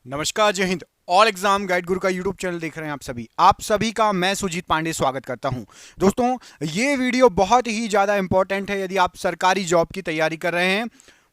नमस्कार, जय Hind. All exam guide गुरु का यूट्यूब चैनल देख रहे हैं आप सभी का मैं सुजीत पांडे स्वागत करता हूं। दोस्तों, ये वीडियो बहुत ही ज़्यादा इंपॉर्टेंट है यदि आप सरकारी जॉब की तैयारी कर रहे हैं,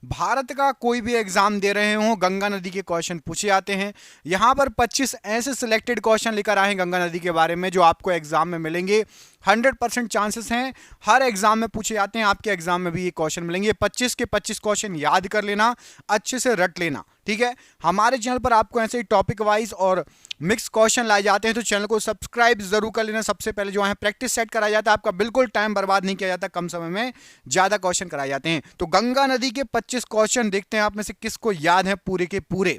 भारत का कोई भी एग्जाम दे रहे हो, गंगा नदी के क्वेश्चन पूछे जाते हैं। यहाँ पर 25 ऐसे सिलेक्टेड क्वेश्चन लेकर आए हैं गंगा नदी के बारे में जो आपको एग्जाम में मिलेंगे। 100% चांसेस हैं, हर एग्जाम में पूछे जाते हैं, आपके एग्जाम में भी ये क्वेश्चन मिलेंगे। 25 के 25 क्वेश्चन याद कर लेना, अच्छे से रट लेना, ठीक है। हमारे चैनल पर आपको ऐसे ही टॉपिक वाइज और मिक्स क्वेश्चन लाए जाते हैं, तो चैनल को सब्सक्राइब जरूर कर लेना। सबसे पहले जो है प्रैक्टिस सेट कराया जाता है, आपका बिल्कुल टाइम बर्बाद नहीं किया जाता, कम समय में ज्यादा क्वेश्चन कराए जाते हैं। तो गंगा नदी के 25 क्वेश्चन देखते हैं आप में से किसको याद है पूरे के पूरे।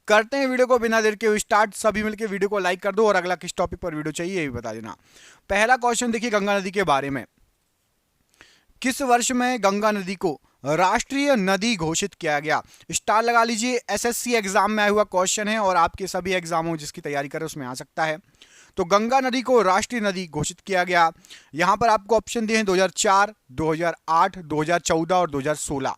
करते हैं वीडियो को बिना देर के स्टार्ट। सभी मिलकर वीडियो को लाइक कर दो और अगला किस टॉपिक पर वीडियो चाहिए ये भी बता देना। पहला क्वेश्चन देखिए गंगा नदी के बारे में। किस वर्ष में गंगा नदी को राष्ट्रीय नदी घोषित किया गया? स्टार लगा लीजिए, एसएससी एग्जाम में आया हुआ क्वेश्चन है और आपके सभी एग्जामों जिसकी तैयारी करें उसमें आ सकता है। तो गंगा नदी को राष्ट्रीय नदी घोषित किया गया। यहां पर आपको ऑप्शन दिए हैं 2004, 2008, 2014 और 2016।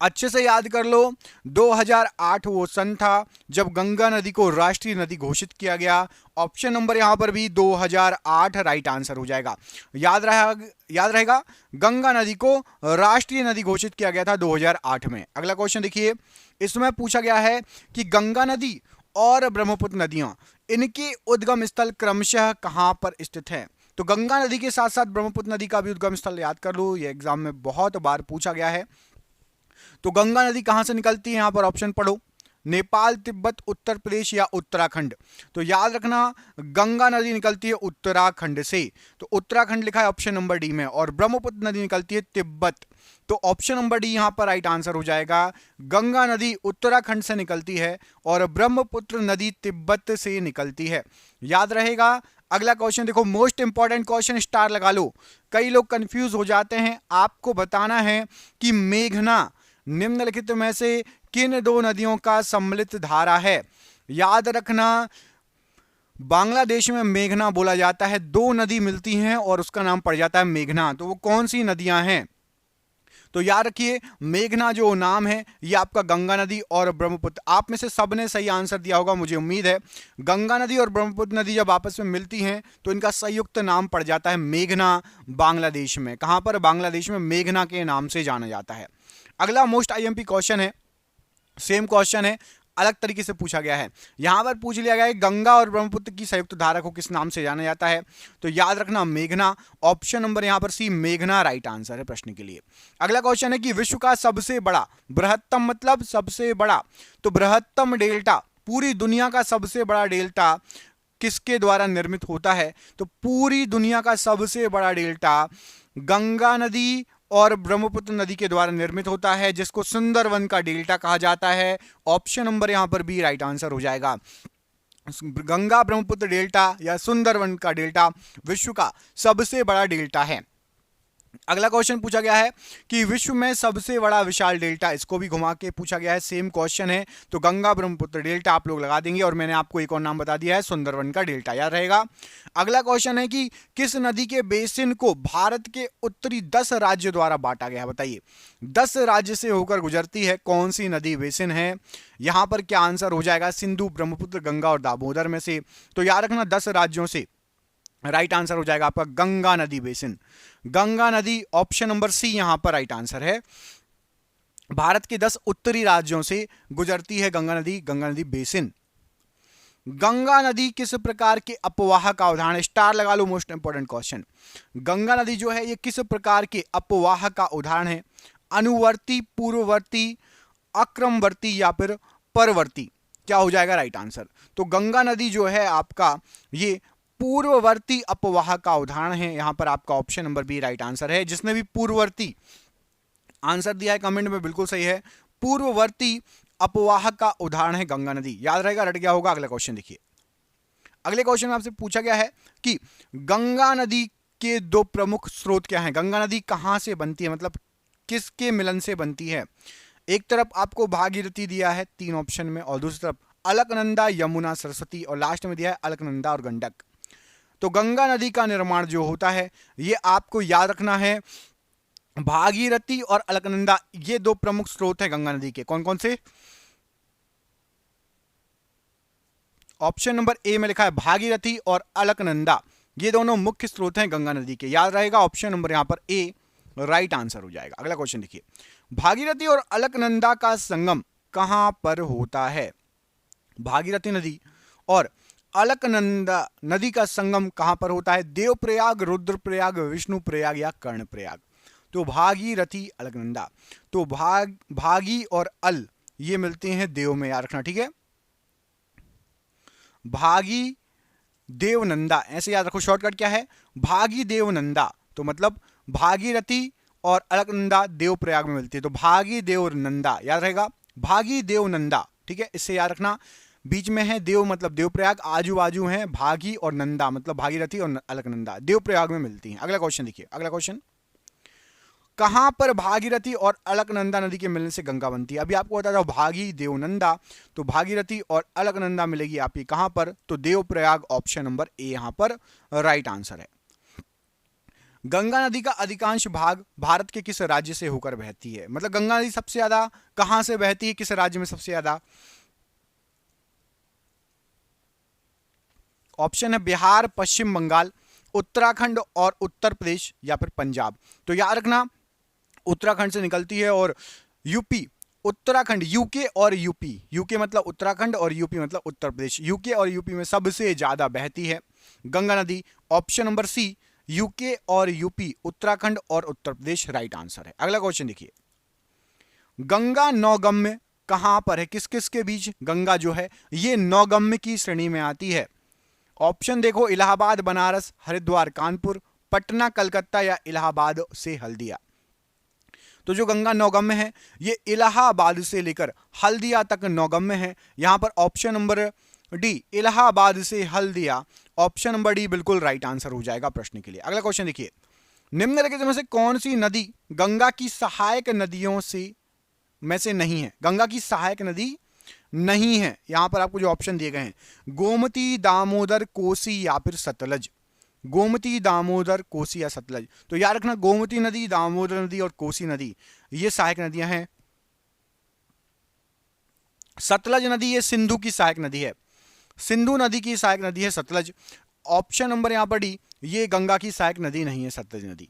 अच्छे से याद कर लो, 2008 वो सन था जब गंगा नदी को राष्ट्रीय नदी घोषित किया गया। ऑप्शन नंबर यहां पर भी 2008 राइट आंसर हो जाएगा। याद रहेगा, गंगा नदी को राष्ट्रीय नदी घोषित किया गया था 2008 में। अगला क्वेश्चन देखिए, इसमें पूछा गया है कि गंगा नदी और ब्रह्मपुत्र नदियां, इनके उद्गम स्थल क्रमशः कहां पर स्थित है? तो गंगा नदी के साथ साथ ब्रह्मपुत्र नदी का भी उद्गम स्थल याद कर लो, यह एग्जाम में बहुत बार पूछा गया है। तो गंगा नदी कहां से निकलती है? यहां पर ऑप्शन पढ़ो, नेपाल, तिब्बत, उत्तर प्रदेश या उत्तराखंड। तो याद रखना, गंगा नदी निकलती है उत्तराखंड से, तो उत्तराखंड लिखा है ऑप्शन नंबर डी में। और ब्रह्मपुत्र नदी निकलती है तिब्बत, तो ऑप्शन नंबर डी यहां पर राइट आंसर हो जाएगा। गंगा नदी उत्तराखंड से निकलती है और ब्रह्मपुत्र नदी तिब्बत से निकलती है। याद रहेगा। अगला क्वेश्चन देखो, मोस्ट इंपॉर्टेंट क्वेश्चन, स्टार लगा लो। कई लोग कंफ्यूज हो जाते हैं, आपको बताना है कि मेघना निम्नलिखित में से किन दो नदियों का सम्मिलित धारा है? याद रखना, बांग्लादेश में मेघना बोला जाता है, दो नदी मिलती हैं और उसका नाम पड़ जाता है मेघना। तो वो कौन सी नदियां हैं? तो याद रखिए, मेघना जो नाम है ये आपका गंगा नदी और ब्रह्मपुत्र। आप में से सबने सही आंसर दिया होगा, मुझे उम्मीद है। गंगा नदी और ब्रह्मपुत्र नदी जब आपस में मिलती हैं तो इनका संयुक्त नाम पड़ जाता है मेघना। बांग्लादेश में, कहां पर? बांग्लादेश में मेघना के नाम से जाना जाता है। अगला मोस्ट आईएमपी क्वेश्चन है, सेम क्वेश्चन है, अलग तरीके से पूछा गया है। यहां पर पूछ लिया गया है गंगा और ब्रह्मपुत्र की संयुक्त धारा को किस नाम से जाना जाता है? तो याद रखना मेघना। ऑप्शन नंबर यहां पर सी, मेघना राइट आंसर है प्रश्न के लिए। अगला क्वेश्चन है कि विश्व का सबसे बड़ा, बृहत्तम मतलब सबसे बड़ा, तो बृहत्तम डेल्टा, पूरी दुनिया का सबसे बड़ा डेल्टा किसके द्वारा निर्मित होता है? तो पूरी दुनिया का सबसे बड़ा डेल्टा गंगा नदी और ब्रह्मपुत्र नदी के द्वारा निर्मित होता है, जिसको सुंदरवन का डेल्टा कहा जाता है। ऑप्शन नंबर यहां पर भी राइट आंसर हो जाएगा। गंगा ब्रह्मपुत्र डेल्टा या सुंदरवन का डेल्टा विश्व का सबसे बड़ा डेल्टा है। अगला क्वेश्चन पूछा गया है कि विश्व में सबसे बड़ा विशाल डेल्टा, इसको भी घुमा के पूछा गया है, सेम क्वेश्चन है। तो गंगा ब्रह्मपुत्र डेल्टा आप लोग लगा देंगे और मैंने आपको एक और नाम बता दिया है, सुंदरवन का डेल्टा, याद रहेगा। अगला क्वेश्चन है कि किस नदी के बेसिन को भारत के उत्तरी 10 राज्यों द्वारा बांटा गया है? बताइए, 10 राज्य से होकर गुजरती है, कौन सी नदी बेसिन है? यहां पर क्या आंसर हो जाएगा? सिंधु, ब्रह्मपुत्र, गंगा और दामोदर में से। तो याद रखना 10 राज्यों से राइट आंसर हो जाएगा आपका गंगा नदी बेसिन। गंगा नदी ऑप्शन नंबर सी यहां पर राइट आंसर है। भारत के 10 उत्तरी राज्यों से गुजरती है गंगा नदी बेसिन। गंगा नदी किस प्रकार के अपवाह का उदाहरण है? स्टार लगा लो, मोस्ट इंपोर्टेंट क्वेश्चन। गंगा नदी जो है ये किस प्रकार के अपवाह का उदाहरण है? अनुवर्ती, पूर्ववर्ती, अक्रमवर्ती या फिर परवर्ती? क्या हो जाएगा राइट आंसर? तो गंगा नदी जो है आपका ये पूर्ववर्ती अपवाह का उदाहरण है। यहां पर आपका option number B right answer है। जिसने भी पूर्ववर्ती आंसर दिया है कमेंट में बिल्कुल सही है। पूर्ववर्ती अपवाह का उदाहरण है गंगा नदी, याद रहेगा, रट गया होगा। अगला क्वेश्चन देखिए, अगले क्वेश्चन में आपसे पूछा गया है कि गंगा नदी के दो प्रमुख स्रोत क्या हैं? गंगा नदी कहां से बनती है, मतलब किसके मिलन से बनती है? एक तरफ आपको भागीरथी दिया है 3 ऑप्शन में, और दूसरी तरफ अलकनंदा, यमुना, सरस्वती, और लास्ट में दिया है अलकनंदा और गंडक। तो गंगा नदी का निर्माण जो होता है ये आपको याद रखना है, भागीरथी और अलकनंदा ये 2 प्रमुख स्रोत हैं गंगा नदी के। कौन कौन से? ऑप्शन नंबर ए में लिखा है भागीरथी और अलकनंदा, ये दोनों मुख्य स्रोत हैं गंगा नदी के। याद रहेगा ऑप्शन नंबर यहां पर ए राइट आंसर हो जाएगा। अगला क्वेश्चन देखिए, भागीरथी और अलकनंदा का संगम कहां पर होता है? भागीरथी नदी और अलकनंदा नदी का संगम कहां पर होता है? देवप्रयाग, रुद्रप्रयाग, विष्णुप्रयाग या कर्णप्रयाग? तो भागीरथी अलकनंदा, तो भागी और अल ये मिलते हैं देव में, याद रखना, ठीक है। भागी देवनंदा, ऐसे याद रखो, शॉर्टकट क्या है? भागी देवनंदा, तो मतलब भागीरथी और अलकनंदा देवप्रयाग में मिलती है, तो भागी देवनंदा याद रहेगा, भागी देवनंदा, ठीक है। इससे याद रखना, बीच में है देव मतलब देवप्रयाग, आजू बाजू है भागी और नंदा मतलब भागीरथी और अलकनंदा, देवप्रयाग में मिलती हैं। अगला क्वेश्चन देखिए, अगला क्वेश्चन, कहां पर भागीरथी और अलकनंदा नदी के मिलने से गंगा बनती है? अभी आपको बता दो भागी देवनंदा, तो भागीरथी और अलकनंदा मिलेगी आपकी कहां पर? तो देवप्रयाग, ऑप्शन नंबर ए यहां पर राइट आंसर है। गंगा नदी का अधिकांश भाग भारत के किस राज्य से होकर बहती है? मतलब गंगा नदी सबसे ज्यादा कहां से बहती है, किस राज्य में सबसे ज्यादा? ऑप्शन है बिहार, पश्चिम बंगाल, उत्तराखंड और उत्तर प्रदेश या फिर पंजाब। तो याद रखना उत्तराखंड से निकलती है और यूपी, उत्तराखंड, यूके और यूपी, यूके मतलब उत्तराखंड और यूपी मतलब उत्तर प्रदेश, यूके और यूपी में सबसे ज्यादा बहती है गंगा नदी। ऑप्शन नंबर सी, यूके और यूपी, उत्तराखंड और उत्तर प्रदेश राइट आंसर है। अगला क्वेश्चन देखिए, गंगा नौगम्य कहां पर है? किस किस के बीच गंगा जो है ये नौगम्य की श्रेणी में आती है? ऑप्शन देखो, इलाहाबाद, बनारस, हरिद्वार, कानपुर, पटना, कलकत्ता या इलाहाबाद से हल्दिया। तो जो गंगा नौगम्य है ये इलाहाबाद से लेकर हल्दिया तक नौगम्य है। यहां पर ऑप्शन नंबर डी, इलाहाबाद से हल्दिया, ऑप्शन नंबर डी बिल्कुल राइट आंसर हो जाएगा प्रश्न के लिए। अगला क्वेश्चन देखिए, निम्नलिखित में से कौन सी नदी गंगा की सहायक नदियों में से नहीं है? गंगा की सहायक नदी नहीं है। यहां पर आपको जो ऑप्शन दिए गए हैं, गोमती, दामोदर, कोसी या फिर सतलज। गोमती, दामोदर, कोसी या सतलज। तो याद रखना गोमती नदी, दामोदर नदी और कोसी नदी ये सहायक नदियां हैं। सतलज नदी ये सिंधु की सहायक नदी है, सिंधु नदी की सहायक नदी है सतलज। ऑप्शन नंबर यहां पर डी, ये गंगा की सहायक नदी नहीं है सतलज नदी।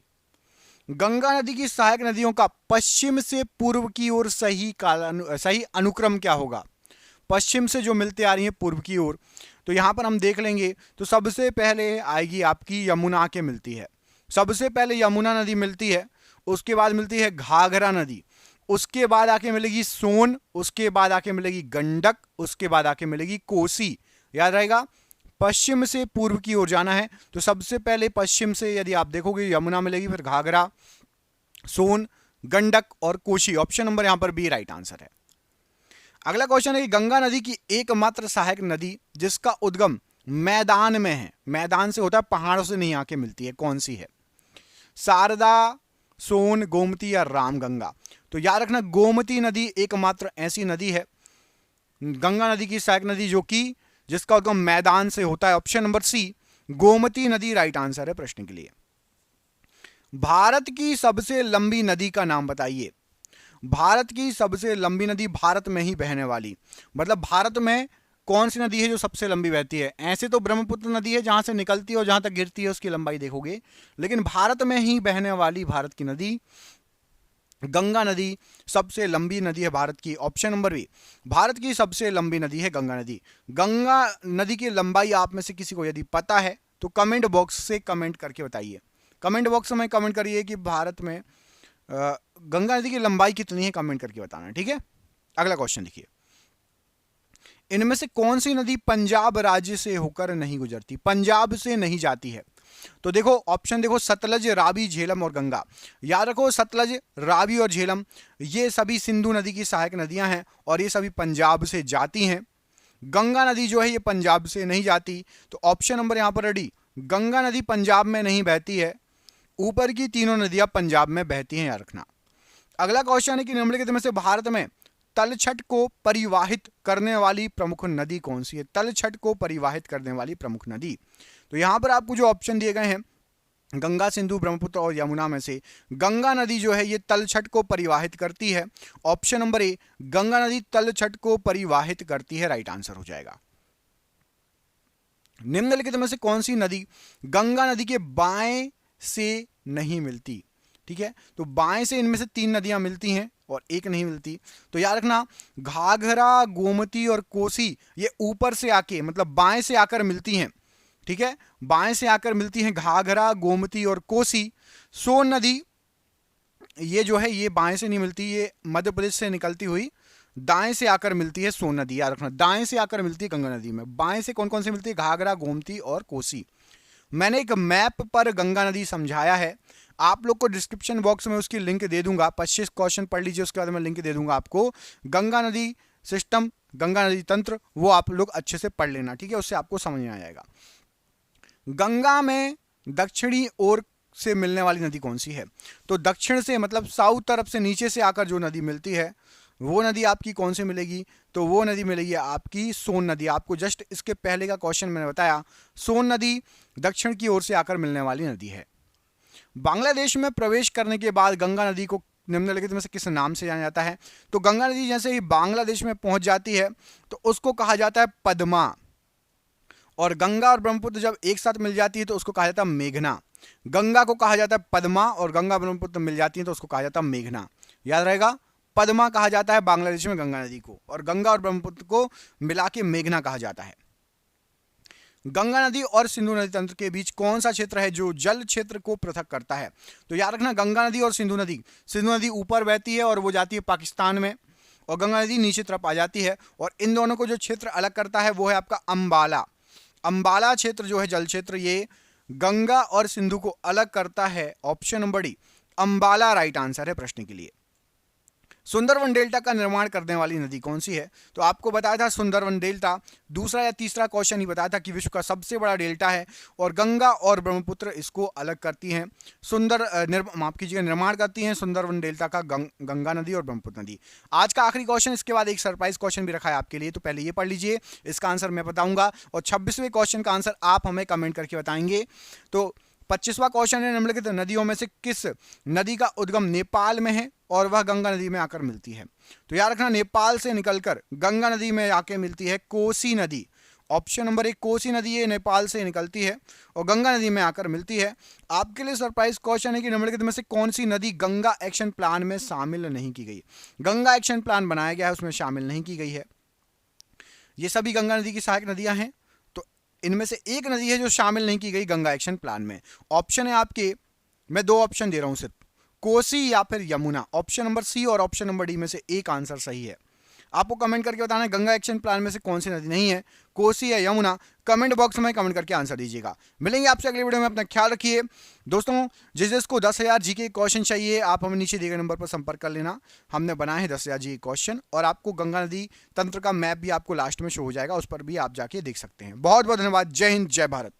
गंगा नदी की सहायक नदियों का पश्चिम से पूर्व की ओर सही अनुक्रम क्या होगा? पश्चिम से जो मिलते आ रही है पूर्व की ओर, तो यहां पर हम देख लेंगे तो सबसे पहले आएगी आपकी यमुना के मिलती है, सबसे पहले यमुना नदी मिलती है, उसके बाद मिलती है घाघरा नदी, उसके बाद आके मिलेगी सोन, उसके बाद आके मिलेगी गंडक, उसके बाद आके मिलेगी कोसी। याद रहेगा पश्चिम से पूर्व की ओर जाना है, तो सबसे पहले पश्चिम से यदि आप देखोगे यमुना मिलेगी, फिर घाघरा, सोन, गंडक और कोसी। ऑप्शन नंबर यहां पर बी राइट आंसर है। अगला क्वेश्चन है कि गंगा नदी की एकमात्र सहायक नदी जिसका उद्गम मैदान में है, मैदान से होता है, पहाड़ों से नहीं आके मिलती है, कौन सी है? शारदा, सोन, गोमती या रामगंगा। तो याद रखना गोमती नदी एकमात्र ऐसी नदी है गंगा नदी की सहायक नदी जो कि जिसका उद्गम मैदान से होता है। ऑप्शन नंबर सी, गोमती नदी राइट आंसर है प्रश्न के लिए। भारत की सबसे लंबी नदी का नाम बताइए। भारत की सबसे लंबी नदी भारत में ही बहने वाली, मतलब भारत में कौन सी नदी है जो सबसे लंबी बहती है? ऐसे तो ब्रह्मपुत्र नदी है जहां से निकलती है और जहां तक गिरती है उसकी लंबाई देखोगे, लेकिन भारत में ही बहने वाली भारत की नदी गंगा नदी सबसे लंबी नदी है भारत की। ऑप्शन नंबर बी, भारत की सबसे लंबी नदी है गंगा नदी। गंगा नदी की लंबाई आप में से किसी को यदि पता है तो कमेंट बॉक्स से कमेंट करके बताइए, कमेंट बॉक्स में कमेंट करिए कि भारत में गंगा नदी की लंबाई कितनी है, कमेंट करके बताना, ठीक है। अगला क्वेश्चन देखिए, इनमें से कौन सी नदी पंजाब राज्य से होकर नहीं गुजरती, पंजाब से नहीं जाती है? तो देखो ऑप्शन देखो, सतलज, रावी, झेलम और गंगा। याद रखो सतलज, रावी और झेलम ये सभी सिंधु नदी की सहायक नदियां हैं और ये सभी पंजाब से जाती हैं। गंगा नदी जो है ये पंजाब से नहीं जाती, तो ऑप्शन नंबर यहां पर रेडी, गंगा नदी पंजाब में नहीं बहती है, ऊपर की तीनों नदियां पंजाब में बहती हैं, याद रखना। अगला क्वेश्चन है कि निम्नलिखित में से भारत में तलछट को परिवाहित करने वाली प्रमुख नदी कौन सी है? तलछट को परिवाहित करने वाली प्रमुख नदी, तो यहां पर आपको जो ऑप्शन दिए गए हैं गंगा, सिंधु, ब्रह्मपुत्र और यमुना में से गंगा नदी जो है ये तलछट को परिवाहित करती है। ऑप्शन नंबर ए, गंगा नदी तलछट को परिवाहित करती है, राइट आंसर हो जाएगा। निम्नलिखित में से कौन सी नदी गंगा नदी के बाएं से नहीं मिलती? ठीक है, तो बाएं से इनमें से 3 नदियां मिलती हैं और एक नहीं मिलती। तो याद रखना, घाघरा, गोमती और कोसी ये ऊपर से आके मतलब बाएं से आकर मिलती हैं। ठीक है, बाएं से आकर मिलती हैं घाघरा, गोमती और कोसी। सोन नदी ये जो है ये बाएं से नहीं मिलती, ये मध्य प्रदेश से निकलती हुई दाएं से आकर मिलती है सोन नदी। याद रखना, दाएं से आकर मिलती है गंगा नदी में। बाएं से कौन कौन सी मिलती है? घाघरा, गोमती और कोसी। मैंने एक मैप पर गंगा नदी समझाया है, आप लोग को डिस्क्रिप्शन बॉक्स में उसकी लिंक दे दूंगा। 25 क्वेश्चन पढ़ लीजिए, उसके बाद मैं लिंक दे दूंगा आपको। गंगा नदी सिस्टम, गंगा नदी तंत्र, वो आप लोग अच्छे से पढ़ लेना। ठीक है, उससे आपको समझ में आ जाएगा। गंगा में दक्षिणी ओर से मिलने वाली नदी कौन सी है? तो दक्षिण से मतलब साउथ तरफ से नीचे से आकर जो नदी मिलती है वो नदी आपकी कौन सी मिलेगी? तो वो नदी मिलेगी आपकी सोन नदी। आपको जस्ट इसके पहले का क्वेश्चन मैंने बताया, सोन नदी दक्षिण की ओर से आकर मिलने वाली नदी है। बांग्लादेश में प्रवेश करने के बाद गंगा नदी को निम्नलिखित में से किस नाम से जाना जाता है? तो गंगा नदी जैसे ही बांग्लादेश में पहुंच जाती है तो उसको कहा जाता है पद्मा, और गंगा और ब्रह्मपुत्र जब एक साथ मिल जाती है तो उसको कहा जाता है मेघना। गंगा को कहा जाता है पद्मा और गंगा ब्रह्मपुत्र मिल जाती है तो उसको कहा जाता है मेघना। याद रहेगा, पद्मा कहा जाता है बांग्लादेश में गंगा नदी को, और गंगा और ब्रह्मपुत्र को मिला के मेघना कहा जाता है। गंगा नदी और सिंधु नदी तंत्र के बीच कौन सा क्षेत्र है जो जल क्षेत्र को पृथक करता है? तो याद रखना, गंगा नदी और सिंधु नदी ऊपर बहती है और वो जाती है पाकिस्तान में, और गंगा नदी नीचे तरफ आ जाती है, और इन दोनों को जो क्षेत्र अलग करता है वो है आपका अंबाला। अंबाला क्षेत्र जो है जल क्षेत्र, ये गंगा और सिंधु को अलग करता है। Option number D, Ambala right answer है प्रश्न के लिए। सुंदरवन डेल्टा का निर्माण करने वाली नदी कौन सी है? तो आपको बताया था सुंदरवन डेल्टा, दूसरा या तीसरा क्वेश्चन ही बताया था कि विश्व का सबसे बड़ा डेल्टा है, और गंगा और ब्रह्मपुत्र इसको अलग करती हैं। माफ कीजिएगा, निर्माण करती हैं सुंदरवन डेल्टा का गंगा नदी और ब्रह्मपुत्र नदी। आज का आखिरी क्वेश्चन, इसके बाद एक सरप्राइज क्वेश्चन भी रखा है आपके लिए, तो पहले ये पढ़ लीजिए, इसका आंसर मैं बताऊंगा, और 26वें क्वेश्चन का आंसर आप हमें कमेंट करके बताएंगे। तो 25वां क्वेश्चन है, निम्नलिखित नदियों में से किस नदी का उद्गम नेपाल में है और वह गंगा नदी में आकर मिलती है? तो याद रखना, नेपाल से निकलकर गंगा नदी में आके मिलती है कोसी नदी। ऑप्शन नंबर 1 कोसी नदी ये नेपाल से निकलती है और गंगा नदी में आकर मिलती है। आपके लिए सरप्राइज क्वेश्चन है कि निम्नलिखित में से कौन सी नदी गंगा एक्शन प्लान में शामिल नहीं की गई? गंगा एक्शन प्लान बनाया गया है, उसमें शामिल नहीं की गई है। ये सभी गंगा नदी की सहायक नदियां हैं, इनमें से एक नदी है जो शामिल नहीं की गई गंगा एक्शन प्लान में। ऑप्शन है आपके, मैं 2 ऑप्शन दे रहा हूं सिर्फ, कोसी या फिर यमुना। ऑप्शन नंबर सी और ऑप्शन नंबर डी में से एक आंसर सही है। आपको कमेंट करके बताना है गंगा एक्शन प्लान में से कौन सी नदी नहीं है, कोसी या यमुना। कमेंट बॉक्स में कमेंट करके आंसर दीजिएगा। मिलेंगे आपसे अगले वीडियो में, अपना ख्याल रखिए दोस्तों। जिसको 10,000 जीके क्वेश्चन चाहिए आप हमें नीचे दिए गए नंबर पर संपर्क कर लेना। हमने बनाए हैं 10,000 जीके क्वेश्चन, और आपको गंगा नदी तंत्र का मैप भी आपको लास्ट में शो हो जाएगा, उस पर भी आप जाके देख सकते हैं। बहुत बहुत धन्यवाद। जय हिंद, जय भारत।